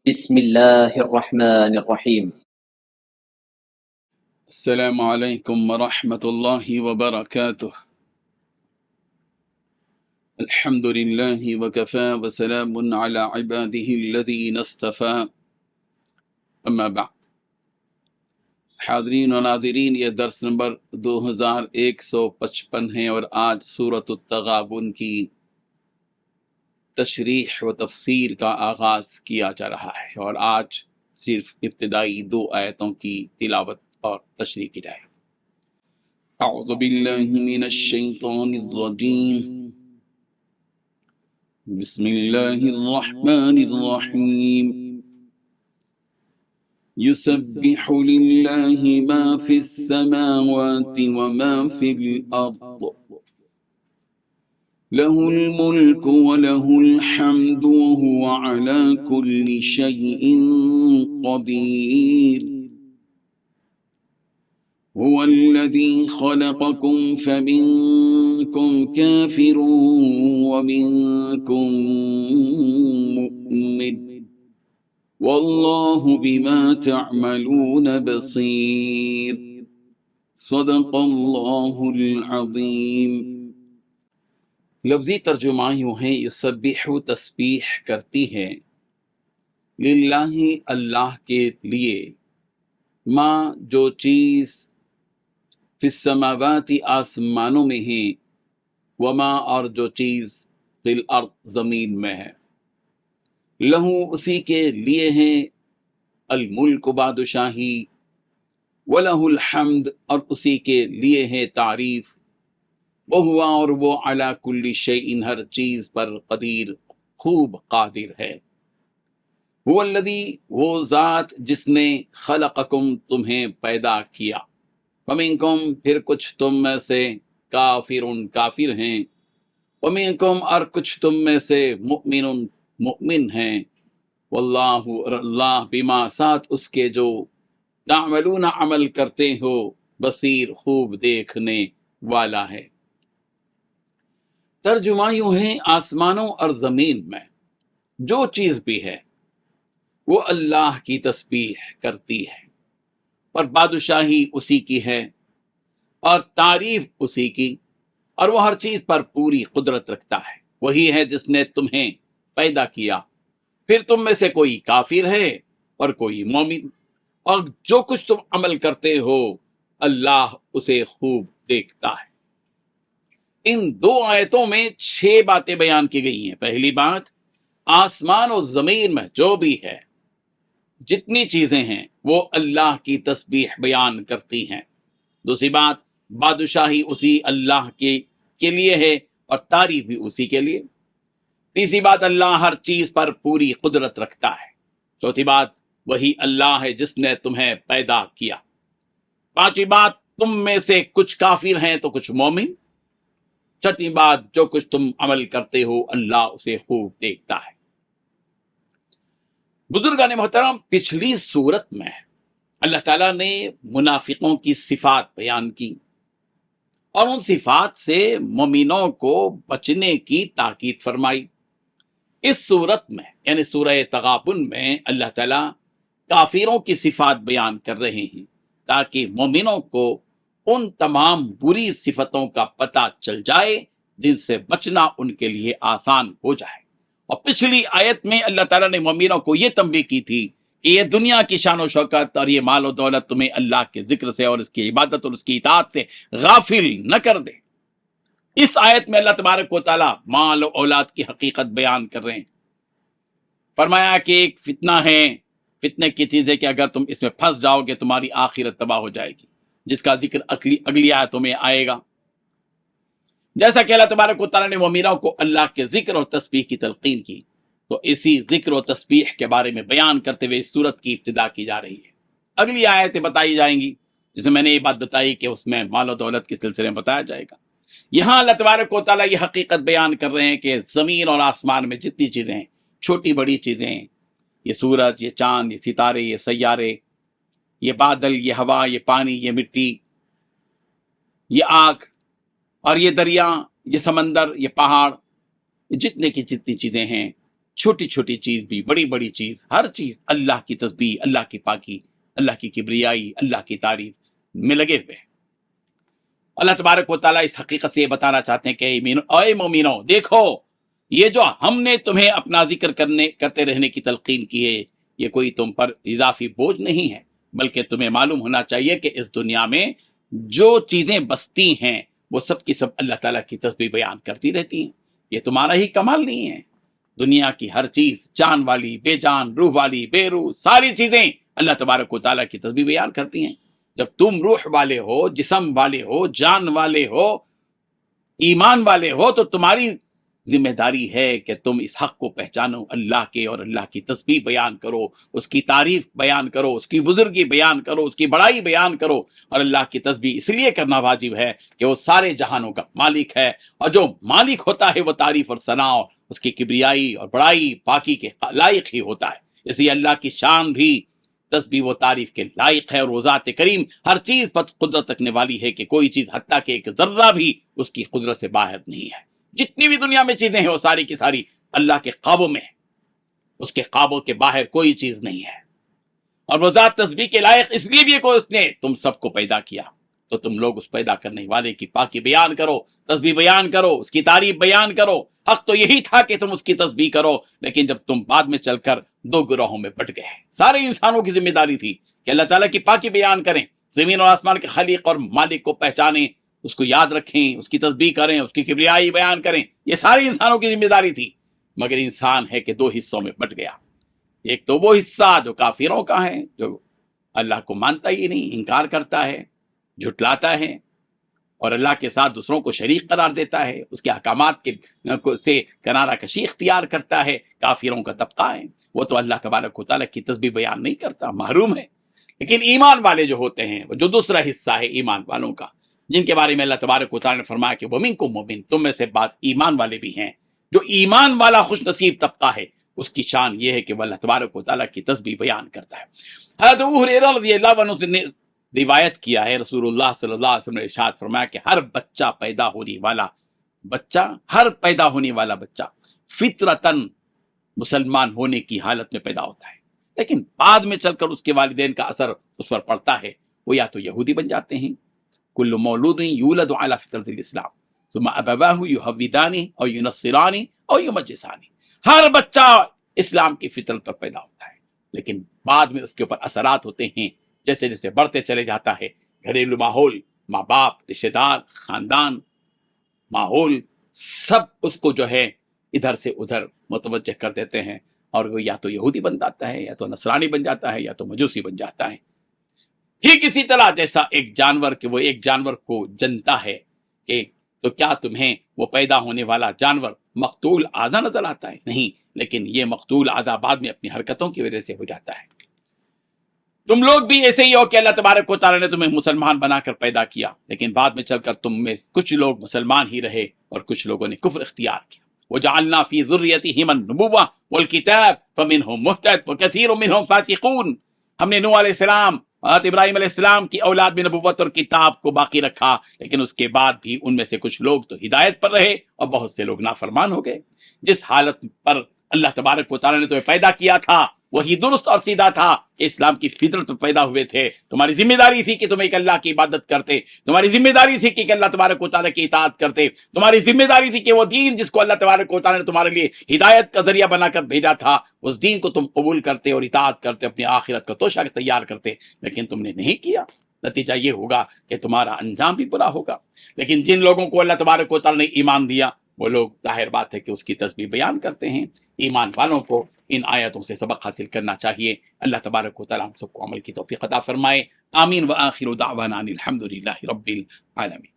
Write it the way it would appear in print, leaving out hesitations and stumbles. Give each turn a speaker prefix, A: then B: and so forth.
A: بسم الله الرحمن الرحيم.
B: السلام علیکم ورحمۃ اللہ وبرکاتہ۔ الحمد للہ وکفى وسلام علی عباده الذین اصطفى، اما بعد۔ حاضرین و ناظرین، یہ درس نمبر 2155 ہے اور آج سورۃ التغابن کی تشریح و تفسیر کا آغاز کیا جا رہا ہے، اور آج صرف ابتدائی 2 آیتوں کی تلاوت اور تشریح کی جائے۔ اعوذ باللہ من الشیطان الرجیم، بسم اللہ الرحمن الرحیم۔ یسبح للہ ما فی السماوات وما فی الارض، لہ الملک ولہ الحمد وہو علی کل شیء قدیر۔ هو الذي خلقكم فمنكم كافر ومنكم مؤمن والله بما تعملون بصير، صدق اللہ العظیم۔ لفظی ترجمہ یوں ہے، یسبح تسبیح کرتی ہے، للہ اللہ کے لیے، ما جو چیز، فی السماوات آسمانوں میں ہیں، وما اور جو چیز، فی الارض زمین میں ہے، لہو اسی کے لیے ہیں، الملک بادشاہی، ولہ الحمد اور اسی کے لیے ہے تعریف، وہوا اور وہ علی کل شیء ہر چیز پر قدیر خوب قادر ہے۔ هو الذی وہ ذات جس نے خلقکم تمہیں پیدا کیا، ومنکم پھر کچھ تم میں سے کافر ہیں، ومنکم اور کچھ تم میں سے مؤمن ہیں، واللہ اور اللہ بما ساتھ اس کے جو تعملون عمل کرتے ہو، بصیر خوب دیکھنے والا ہے۔ ترجمہ یوں ہے، آسمانوں اور زمین میں جو چیز بھی ہے وہ اللہ کی تسبیح کرتی ہے، اور بادشاہی اسی کی ہے اور تعریف اسی کی، اور وہ ہر چیز پر پوری قدرت رکھتا ہے۔ وہی ہے جس نے تمہیں پیدا کیا، پھر تم میں سے کوئی کافر ہے اور کوئی مومن، اور جو کچھ تم عمل کرتے ہو اللہ اسے خوب دیکھتا ہے۔ ان 2 آیتوں میں 6 باتیں بیان کی گئی ہیں۔ پہلی بات، آسمان و زمین میں جو بھی ہے، جتنی چیزیں ہیں وہ اللہ کی تسبیح بیان کرتی ہیں۔ دوسری بات، بادشاہی اسی اللہ کے لیے ہے اور تعریف بھی اسی کے لیے۔ تیسری بات، اللہ ہر چیز پر پوری قدرت رکھتا ہے۔ چوتھی بات، وہی اللہ ہے جس نے تمہیں پیدا کیا۔ پانچویں بات، تم میں سے کچھ کافر ہیں تو کچھ مومن۔ چھٹی بات، جو کچھ تم عمل کرتے ہو اللہ اسے خوب دیکھتا ہے۔ بزرگان محترم، پچھلی صورت میں اللہ تعالیٰ نے منافقوں کی صفات بیان کی اور ان صفات سے مومنوں کو بچنے کی تاکید فرمائی۔ اس صورت میں یعنی سورہ تغابن میں اللہ تعالیٰ کافروں کی صفات بیان کر رہے ہیں تاکہ مومنوں کو ان تمام بری صفتوں کا پتہ چل جائے جن سے بچنا ان کے لیے آسان ہو جائے۔ اور پچھلی آیت میں اللہ تعالیٰ نے مومنوں کو یہ تنبیہ کی تھی کہ یہ دنیا کی شان و شوکت اور یہ مال و دولت تمہیں اللہ کے ذکر سے اور اس کی عبادت اور اس کی اطاعت سے غافل نہ کر دے۔ اس آیت میں اللہ تبارک و تعالیٰ مال و اولاد کی حقیقت بیان کر رہے ہیں۔ فرمایا کہ ایک فتنہ ہے، فتنے کی چیز ہے کہ اگر تم اس میں پھنس جاؤ گے تمہاری آخرت تباہ ہو جائے گی، جس کا ذکر اگلی آیتوں میں آئے گا۔ جیسا کہ اللہ تبارک و تعالیٰ نے مومنوں کو اللہ کے ذکر اور تسبیح کی تلقین کی، تو اسی ذکر و تسبیح کے بارے میں بیان کرتے ہوئے اس سورت کی ابتدا کی جا رہی ہے۔ اگلی آیتیں بتائی جائیں گی، جس میں نے یہ بات بتائی کہ اس میں مال و دولت کے سلسلے میں بتایا جائے گا۔ یہاں اللہ تبارک و تعالیٰ یہ حقیقت بیان کر رہے ہیں کہ زمین اور آسمان میں جتنی چیزیں ہیں، چھوٹی بڑی چیزیں ہیں، یہ سورج، یہ چاند، یہ ستارے، یہ سیارے، یہ بادل، یہ ہوا، یہ پانی، یہ مٹی، یہ آگ، اور یہ دریا، یہ سمندر، یہ پہاڑ، جتنے کی جتنی چیزیں ہیں، چھوٹی چھوٹی چیز بھی، بڑی بڑی چیز، ہر چیز اللہ کی تسبیح، اللہ کی پاکی، اللہ کی کبریائی، اللہ کی تعریف میں لگے ہوئے ہیں۔ اللہ تبارک و تعالیٰ اس حقیقت سے یہ بتانا چاہتے ہیں کہ اے مومنو، دیکھو یہ جو ہم نے تمہیں اپنا ذکر کرتے رہنے کی تلقین کی ہے، یہ کوئی تم پر اضافی بوجھ نہیں ہے، بلکہ تمہیں معلوم ہونا چاہیے کہ اس دنیا میں جو چیزیں بستی ہیں وہ سب کی سب اللہ تعالیٰ کی تسبیح بیان کرتی رہتی ہیں۔ یہ تمہارا ہی کمال نہیں ہے، دنیا کی ہر چیز، جان والی، بے جان، روح والی، بے روح، ساری چیزیں اللہ تبارک و تعالیٰ کی تسبیح بیان کرتی ہیں۔ جب تم روح والے ہو، جسم والے ہو، جان والے ہو، ایمان والے ہو، تو تمہاری ذمہ داری ہے کہ تم اس حق کو پہچانو اللہ کے، اور اللہ کی تسبیح بیان کرو، اس کی تعریف بیان کرو، اس کی بزرگی بیان کرو، اس کی بڑائی بیان کرو۔ اور اللہ کی تسبیح اس لیے کرنا واجب ہے کہ وہ سارے جہانوں کا مالک ہے، اور جو مالک ہوتا ہے وہ تعریف اور ثنا، اس کی کبریائی اور بڑائی پاکی کے لائق ہی ہوتا ہے۔ اس لیے اللہ کی شان بھی تسبیح و تعریف کے لائق ہے، اور وہ ذات کریم ہر چیز پر قدرت رکھنے والی ہے کہ کوئی چیز حتیٰ کہ ایک ذرہ بھی اس کی قدرت سے باہر نہیں ہے۔ جتنی بھی دنیا میں چیزیں ہیں وہ ساری کی ساری اللہ کے قابو میں ہے، اس کے قابو کے باہر کوئی چیز نہیں ہے۔ اور وہ ذات تسبیح کے لائق اس لیے بھی ہے کہ اس نے تم سب کو پیدا کیا، تو تم لوگ اس پیدا کرنے والے کی پاکی بیان کرو، تسبیح بیان کرو، اس کی تعریف بیان کرو۔ حق تو یہی تھا کہ تم اس کی تسبیح کرو، لیکن جب تم بعد میں چل کر دو گروہوں میں بٹ گئے، سارے انسانوں کی ذمہ داری تھی کہ اللہ تعالیٰ کی پاکی بیان کریں، زمین اور آسمان کے خالق اور مالک کو پہچانیں، اس کو یاد رکھیں، اس کی تسبیح کریں، اس کی کبریائی بیان کریں۔ یہ ساری انسانوں کی ذمہ داری تھی، مگر انسان ہے کہ دو حصوں میں بٹ گیا۔ ایک تو وہ حصہ جو کافروں کا ہے، جو اللہ کو مانتا ہی نہیں، انکار کرتا ہے، جھٹلاتا ہے، اور اللہ کے ساتھ دوسروں کو شریک قرار دیتا ہے، اس کے احکامات سے کنارہ کشی اختیار کرتا ہے۔ کافروں کا طبقہ ہے، وہ تو اللہ تبارک و تعالیٰ کی تسبیح بیان نہیں کرتا، محروم ہے۔ لیکن ایمان والے جو ہوتے ہیں، وہ جو دوسرا حصہ ہے ایمان والوں کا، جن کے بارے میں اللہ تبارک و تعالیٰ نے فرمایا کہ وَمِنْكُمْ مُؤْمِنٌ، تم میں سے بعض ایمان والے بھی ہیں۔ جو ایمان والا خوش نصیب طبقہ ہے، اس کی شان یہ ہے کہ وہ اللہ تبارک و تعالیٰ کی تسبیح بیان کرتا ہے۔ حضرت ابو ہریرہ رضی اللہ عنہ نے روایت کیا ہے، رسول اللہ صلی اللہ علیہ وسلم نے ارشاد فرمایا کہ ہر پیدا ہونے والا بچہ فطرتاً مسلمان ہونے کی حالت میں پیدا ہوتا ہے، لیکن بعد میں چل کر اس کے والدین کا اثر اس پر پڑتا ہے، وہ یا تو یہودی بن جاتے ہیں، کل مولود یولد علی فطرت الاسلام ثم ابواہ یحودانی اور ینصرانی اور یمجسانی۔ ہر بچہ اسلام کی فطرت پر پیدا ہوتا ہے، لیکن بعد میں اس کے اوپر اثرات ہوتے ہیں، جیسے جیسے بڑھتے چلے جاتا ہے، گھریلو ماحول، ماں باپ، رشتہ دار، خاندان، ماحول، سب اس کو جو ہے ادھر سے ادھر متوجہ کر دیتے ہیں، اور وہ یا تو یہودی بن جاتا ہے، یا تو نصرانی بن جاتا ہے، یا تو مجوسی بن جاتا ہے۔ ٹھیک اسی طرح جیسا ایک جانور کہ وہ ایک جانور کو جنتا ہے کہ تو کیا تمہیں وہ پیدا ہونے والا جانور مقتول اعضا نظر آتا ہے؟ نہیں، لیکن یہ مقتول اعضا بعد میں اپنی حرکتوں کی وجہ سے ہو جاتا ہے۔ تم لوگ بھی ایسے ہی ہو کہ اللہ تبارک و تعالیٰ نے تمہیں مسلمان بنا کر پیدا کیا، لیکن بعد میں چل کر تم میں کچھ لوگ مسلمان ہی رہے اور کچھ لوگوں نے کفر اختیار کیا۔ وَجَعَلْنَا فِي ذُرِّيَّتِهِمُ النُّبُوَّةَ وَالْكِتَابَ فَمِنْهُمْ مُهْتَدٍ وَكَثِيرٌ مِنْهُمْ فَاسِقُونَ۔ ہم نے نوح علیہ السلام، حضرت ابراہیم علیہ السلام کی اولاد میں نبوت اور کتاب کو باقی رکھا، لیکن اس کے بعد بھی ان میں سے کچھ لوگ تو ہدایت پر رہے اور بہت سے لوگ نافرمان ہو گئے۔ جس حالت پر اللہ تبارک و تعالیٰ نے تمہیں پیدا کیا تھا وہی درست اور سیدھا تھا کہ اسلام کی فطرت پر پیدا ہوئے تھے۔ تمہاری ذمہ داری تھی کہ تم ایک اللہ کی عبادت کرتے، تمہاری ذمہ داری تھی کہ اللہ تبارک و تعالیٰ کی اطاعت کرتے، تمہاری ذمہ داری تھی کہ وہ دین جس کو اللہ تبارک و تعالیٰ نے تمہارے لیے ہدایت کا ذریعہ بنا کر بھیجا تھا، اس دین کو تم قبول کرتے اور اطاعت کرتے، اپنی آخرت کا توشہ تیار کرتے، لیکن تم نے نہیں کیا۔ نتیجہ یہ ہوگا کہ تمہارا انجام بھی برا ہوگا۔ لیکن جن لوگوں کو اللہ تبارک و تعالیٰ نے ایمان دیا، وہ لوگ ظاہر بات ہے کہ اس کی تسبیح بیان کرتے ہیں۔ ایمان والوں کو ان آیتوں سے سبق حاصل کرنا چاہیے۔ اللہ تبارک و تعالیٰ ہم سب کو عمل کی توفیق عطا فرمائے۔ آمین۔ وآخر دعوانا ان الحمد للہ رب العالمین۔